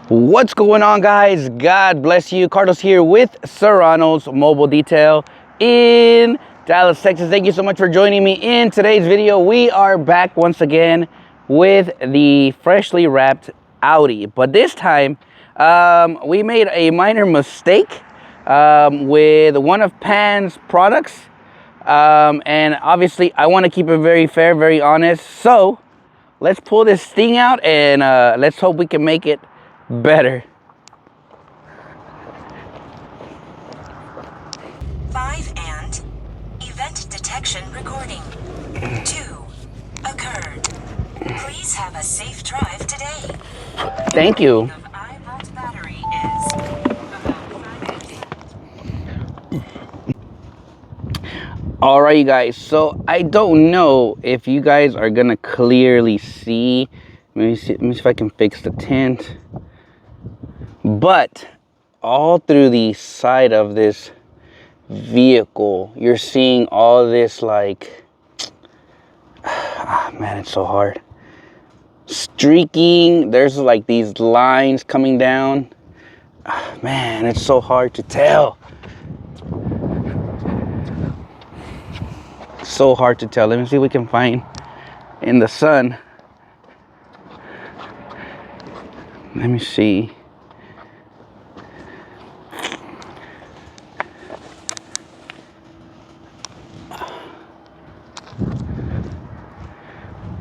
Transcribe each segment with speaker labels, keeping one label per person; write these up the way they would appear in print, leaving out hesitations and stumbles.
Speaker 1: What's going on, guys? God bless you. Carlos here with Serranos Mobile Detail in Dallas, Texas. Thank you so much for joining me in today's video. We are back once again with the freshly wrapped Audi, but this time we made a minor mistake with one of Pan's products, and obviously I want to keep it very fair, very honest. So let's pull this thing out and let's hope we can make it better.
Speaker 2: 5 and event detection recording 2 occurred. Please have a safe drive today.
Speaker 1: Thank you.
Speaker 2: Of iVault battery is
Speaker 1: All right, you guys, so I don't know if you guys are gonna clearly see. Let me see if I can fix the tint. But all through the side of this vehicle, you're seeing all this, like, man, it's so hard. Streaking, there's like these lines coming down. Man, it's so hard to tell. So hard to tell. Let me see if we can find in the sun. Let me see.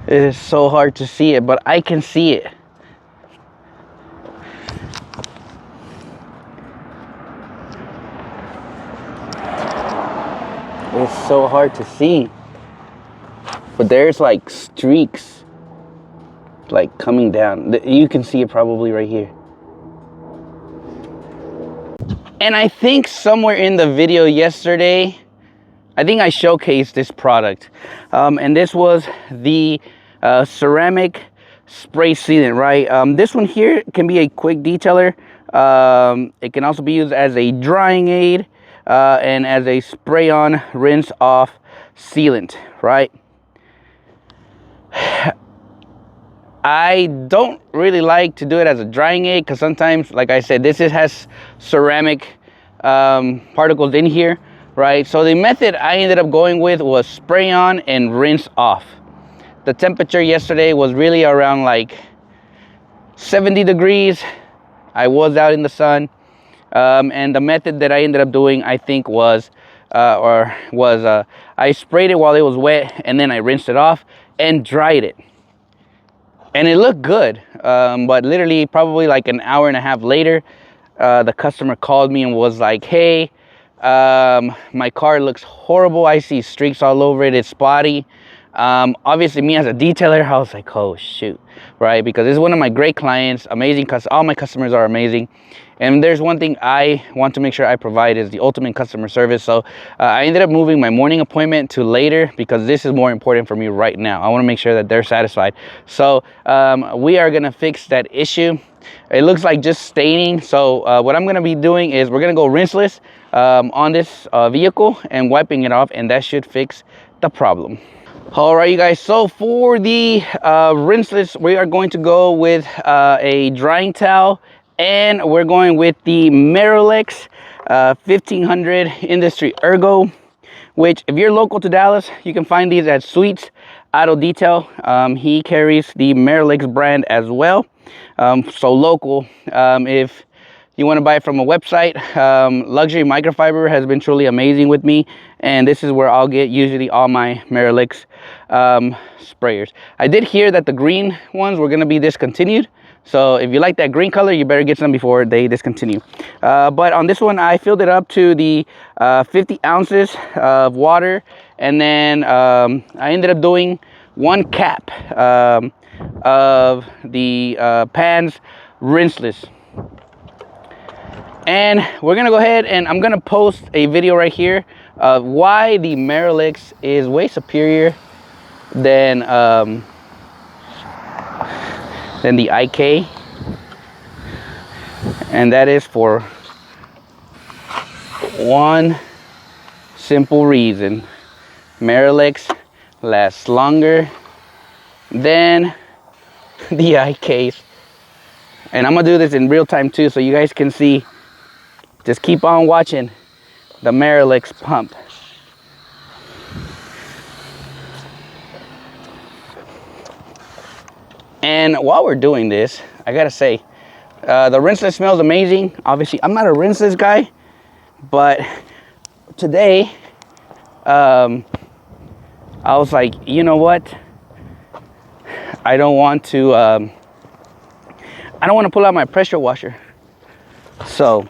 Speaker 1: It is so hard to see it, but I can see it. It's so hard to see. But there's like streaks like coming down. You can see it probably right here. And I think somewhere in the video yesterday, I think I showcased this product. And this was the ceramic spray sealant, right? This one here can be a quick detailer. It can also be used as a drying aid and as a spray on rinse off sealant, right? I don't really like to do it as a drying aid because sometimes, like I said, this has ceramic particles in here, right? So the method I ended up going with was spray on and rinse off. The temperature yesterday was really around like 70 degrees. I was out in the sun, and the method that I ended up doing, I think, was I sprayed it while it was wet, and then I rinsed it off and dried it. And it looked good, but literally probably like an hour and a half later, the customer called me and was like, hey, my car looks horrible. I see streaks all over it. It's spotty. Obviously, me as a detailer, I was like, oh, shoot, right? Because this is one of my great clients, amazing. All my customers are amazing. And there's one thing I want to make sure I provide is the ultimate customer service. So I ended up moving my morning appointment to later because this is more important for me right now. I want to make sure that they're satisfied. So we are going to fix that issue. It looks like just staining. So what I'm going to be doing is we're going to go rinseless on this vehicle and wiping it off, and that should fix the problem. All right, you guys, so for the rinseless, we are going to go with a drying towel, and we're going with the Merolex 1500 Industry Ergo, which if you're local to Dallas, you can find these at Sweets Auto Detail. He carries the Merolex brand as well. So local, if you want to buy it from a website, Luxury Microfiber has been truly amazing with me, and this is where I'll get usually all my Merolex sprayers. I did hear that the green ones were going to be discontinued, so if you like that green color, you better get some before they discontinue. But on this one, I filled it up to the 50 ounces of water, and then I ended up doing 1 cap of the Pan's rinseless. And we're gonna go ahead and I'm gonna post a video right here of why the Merolex is way superior than the IK, and that is for one simple reason: Merolex lasts longer than the IKs And I'm gonna do this in real time too, so you guys can see. Just keep on watching the Marilix pump. And while we're doing this, I gotta say, the rinseless smells amazing. Obviously, I'm not a rinseless guy, but today, I was like, you know what? I don't want to pull out my pressure washer. So,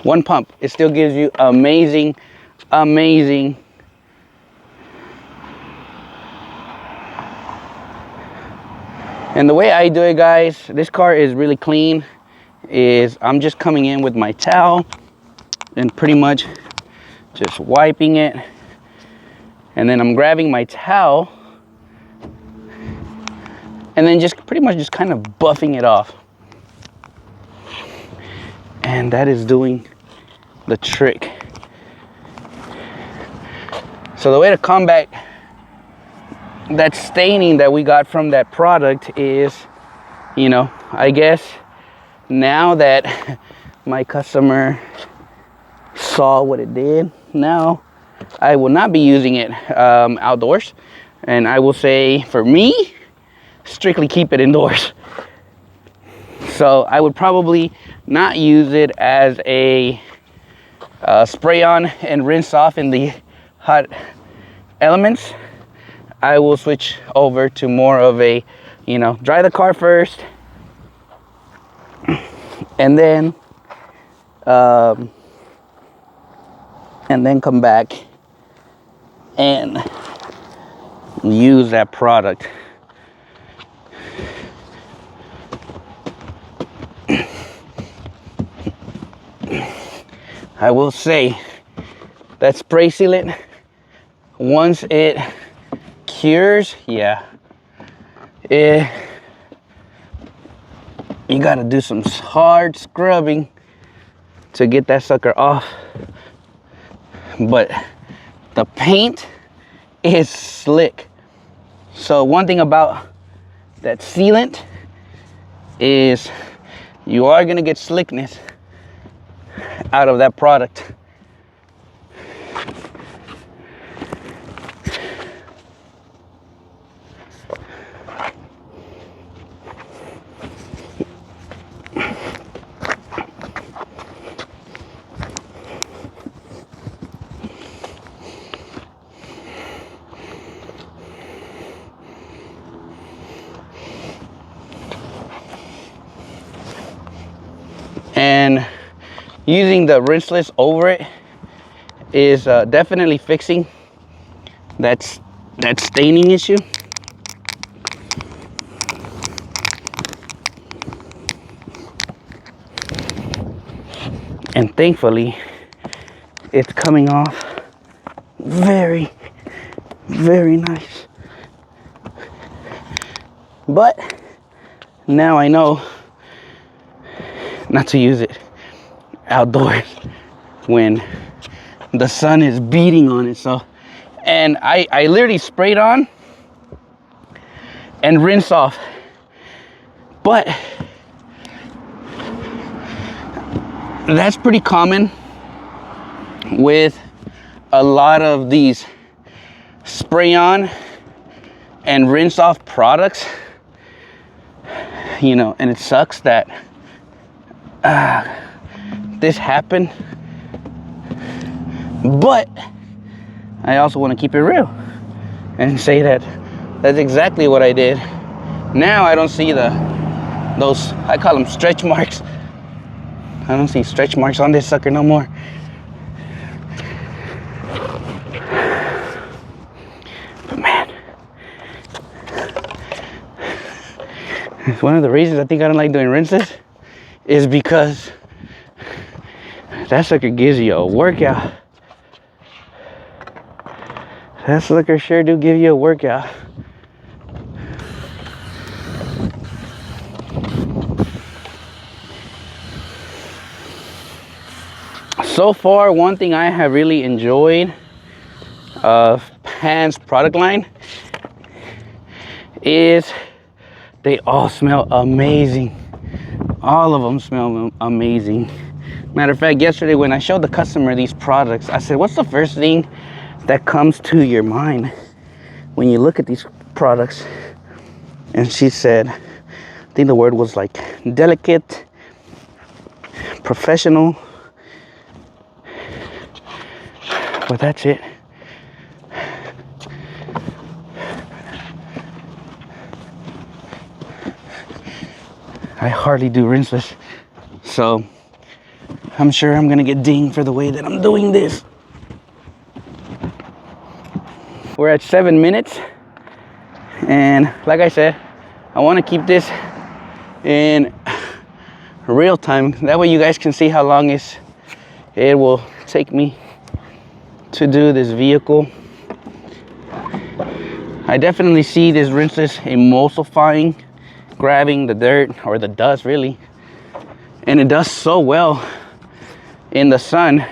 Speaker 1: one pump, it still gives you amazing. And the way I do it, guys, this car is really clean. I'm just coming in with my towel and pretty much just wiping it. And then I'm grabbing my towel and then just pretty much just kind of buffing it off. And that is doing the trick. So the way to combat that staining that we got from that product is, you know, I guess now that my customer saw what it did, now I will not be using it outdoors. And I will say, for me, strictly keep it indoors. So I would probably not use it as a spray on and rinse off in the hot elements. I will switch over to more of a, you know, dry the car first, and then come back and use that product. I will say that spray sealant, once it cures, yeah, you gotta do some hard scrubbing to get that sucker off. But the paint is slick. So one thing about that sealant is you are gonna get slickness out of that product. And using the rinseless over it is definitely fixing that staining issue. And thankfully, it's coming off very, very nice. But now I know not to use it outdoors when the sun is beating on it. So, and I literally sprayed on and rinse off. But that's pretty common with a lot of these spray on and rinse off products, you know, and it sucks that this happened, but I also want to keep it real and say that that's exactly what I did. Now I don't see those, I call them stretch marks. I don't see stretch marks on this sucker no more. But man, it's one of the reasons I think I don't like doing rinses is because that sucker gives you a workout. That sucker sure do give you a workout. So far, one thing I have really enjoyed of Pan's product line is They all smell amazing. All of them smell amazing. Matter of fact, yesterday when I showed the customer these products, I said, what's the first thing that comes to your mind when you look at these products? And she said, I think the word was like delicate, professional, but that's it. I hardly do rinseless, so I'm sure I'm gonna get dinged for the way that I'm doing this. We're at 7 minutes, and like I said, I want to keep this in real time. That way you guys can see how long it will take me to do this vehicle. I definitely see this rinseless emulsifying, grabbing the dirt or the dust really, and it does so well in the sun.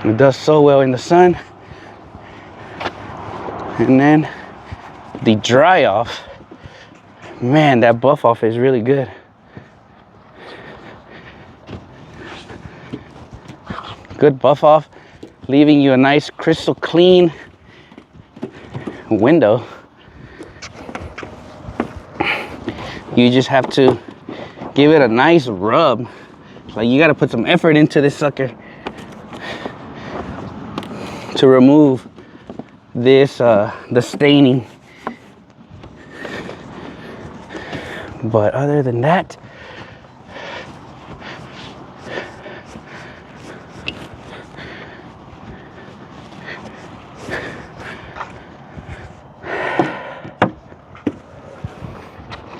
Speaker 1: It does so well in the sun. And then the dry off, man, that buff off is really good. Good buff off, leaving you a nice crystal clean window. You just have to give it a nice rub. Like, you got to put some effort into this sucker to remove this the staining. But other than that,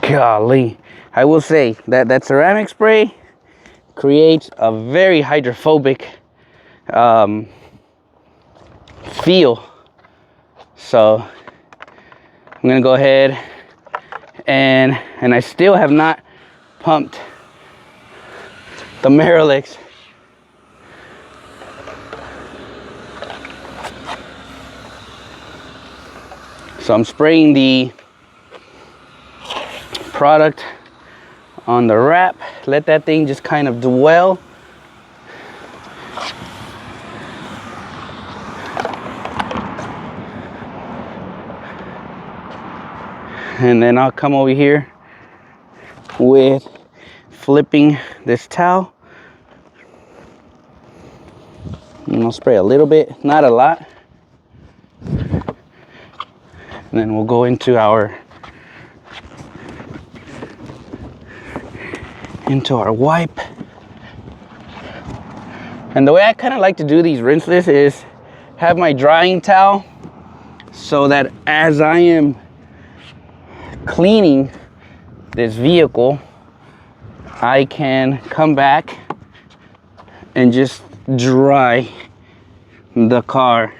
Speaker 1: golly, I will say that ceramic spray creates a very hydrophobic feel. So I'm gonna go ahead and I still have not pumped the Mirrorlex. So I'm spraying the product on the wrap. Let that thing just kind of dwell. And then I'll come over here with flipping this towel. And I'll spray a little bit, not a lot. And then we'll go into our wipe. And the way I kind of like to do these rinseless is have my drying towel so that as I am cleaning this vehicle, I can come back and just dry the car.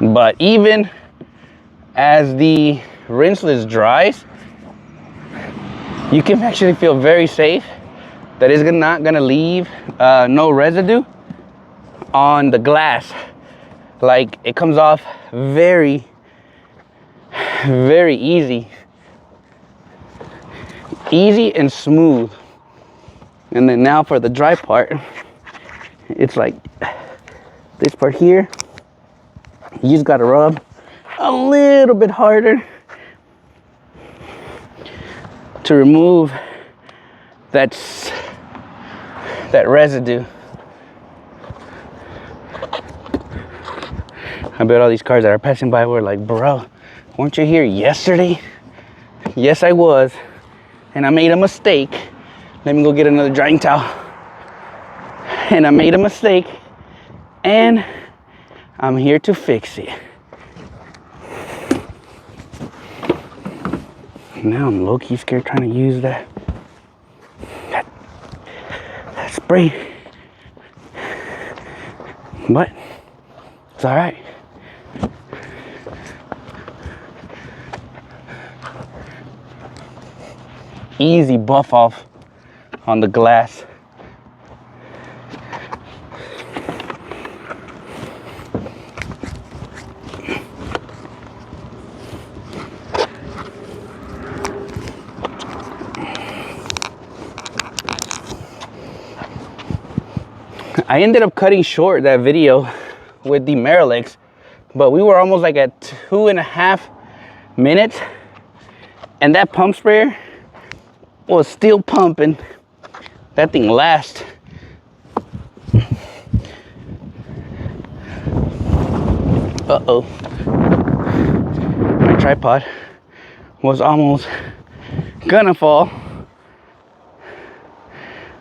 Speaker 1: But even as the rinseless dries, you can actually feel very safe that it's not gonna leave no residue on the glass. Like, it comes off very, very easy and smooth. And then now for the dry part, it's like this part here. You just gotta rub a little bit harder to remove that residue. I bet all these cars that are passing by were like, bro, weren't you here yesterday? Yes, I was. And I made a mistake. Let me go get another drying towel. And I made a mistake. And I'm here to fix it. Now I'm low-key scared trying to use that spray. But it's all right. easy buff off on the glass. I ended up cutting short that video with the Miralex, but we were almost like at 2.5 minutes, and that pump sprayer was still pumping. That thing lasts. Uh-oh. My tripod was almost gonna fall.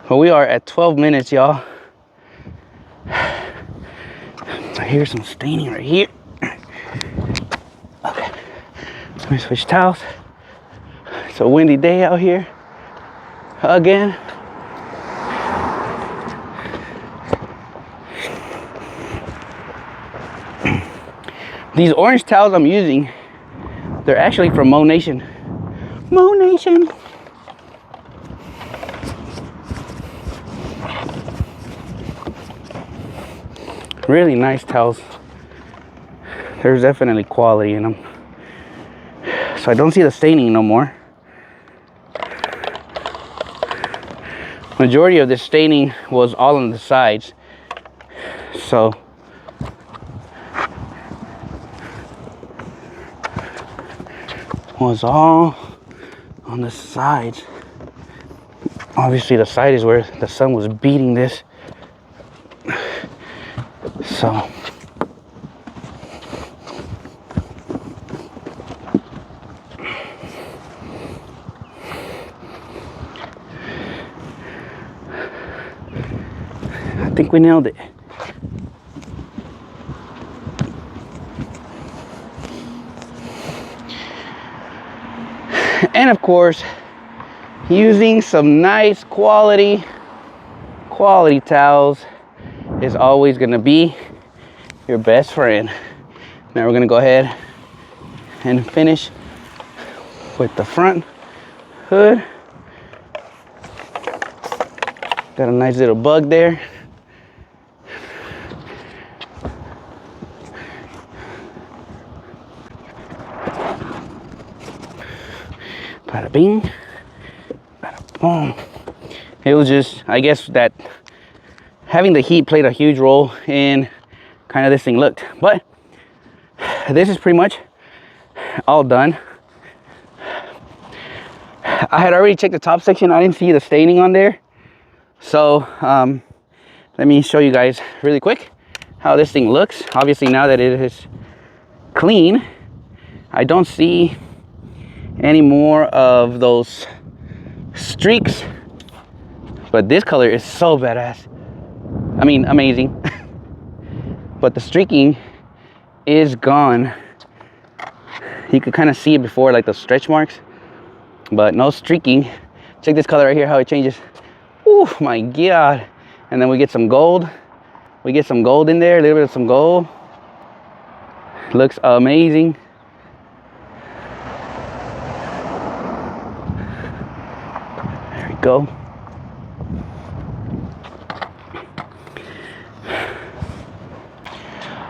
Speaker 1: But we are at 12 minutes, y'all. I hear some staining right here. Okay, let me switch towels. It's a windy day out here again. These orange towels I'm using, they're actually from Mo Nation. Mo Nation. Really nice towels. There's definitely quality in them. So I don't see the staining no more. Majority of the staining was all on the sides. So was all on the sides. Obviously the side is where the sun was beating this. So I think we nailed it. And of course, using some nice quality towels is always going to be your best friend. Now we're going to go ahead and finish with the front hood. Got a nice little bug there. Bada bing, bada boom. It was just, I guess that having the heat played a huge role in kind of this thing looked. But this is pretty much all done. I had already checked the top section. I didn't see the staining on there. So let me show you guys really quick how this thing looks. Obviously now that it is clean, I don't see any more of those streaks, but this color is so badass. I mean, amazing. But the streaking is gone. You could kind of see it before, like the stretch marks, but no streaking. Check this color right here, how it changes. Oh my god. And then we get some gold. We get some gold in there, a little bit of some gold. Looks amazing. Go.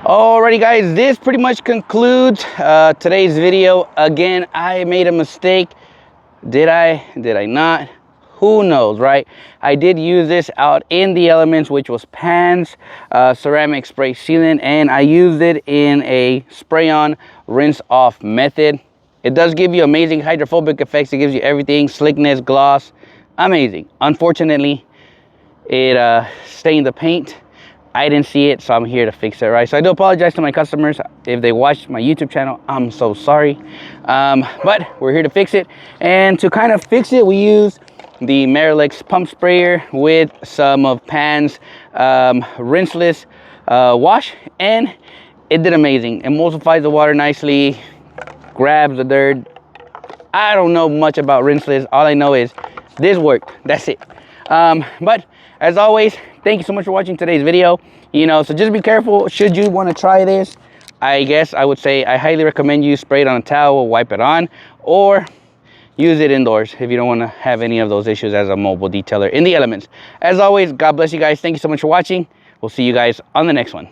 Speaker 1: Alrighty guys, this pretty much concludes today's video. Again, I made a mistake. Did I not? Who knows, right? I did use this out in the elements, which was Pan's ceramic spray sealant, and I used it in a spray on rinse off method. It does give you amazing hydrophobic effects. It gives you everything, slickness, gloss. Amazing. Unfortunately, it stained the paint. I didn't see it, so I'm here to fix it, right? So I do apologize to my customers if they watched my YouTube channel. I'm so sorry. But we're here to fix it. And to kind of fix it, we use the Miralex pump sprayer with some of Pan's rinseless wash, and it did amazing. Emulsifies the water nicely, grabs the dirt. I don't know much about rinseless. All I know is this worked. That's it. But as always, thank you so much for watching today's video. You know, so just be careful should you want to try this. I guess I would say I highly recommend you spray it on a towel, wipe it on, or use it indoors if you don't want to have any of those issues as a mobile detailer in the elements. As always, God bless you guys. Thank you so much for watching. We'll see you guys on the next one.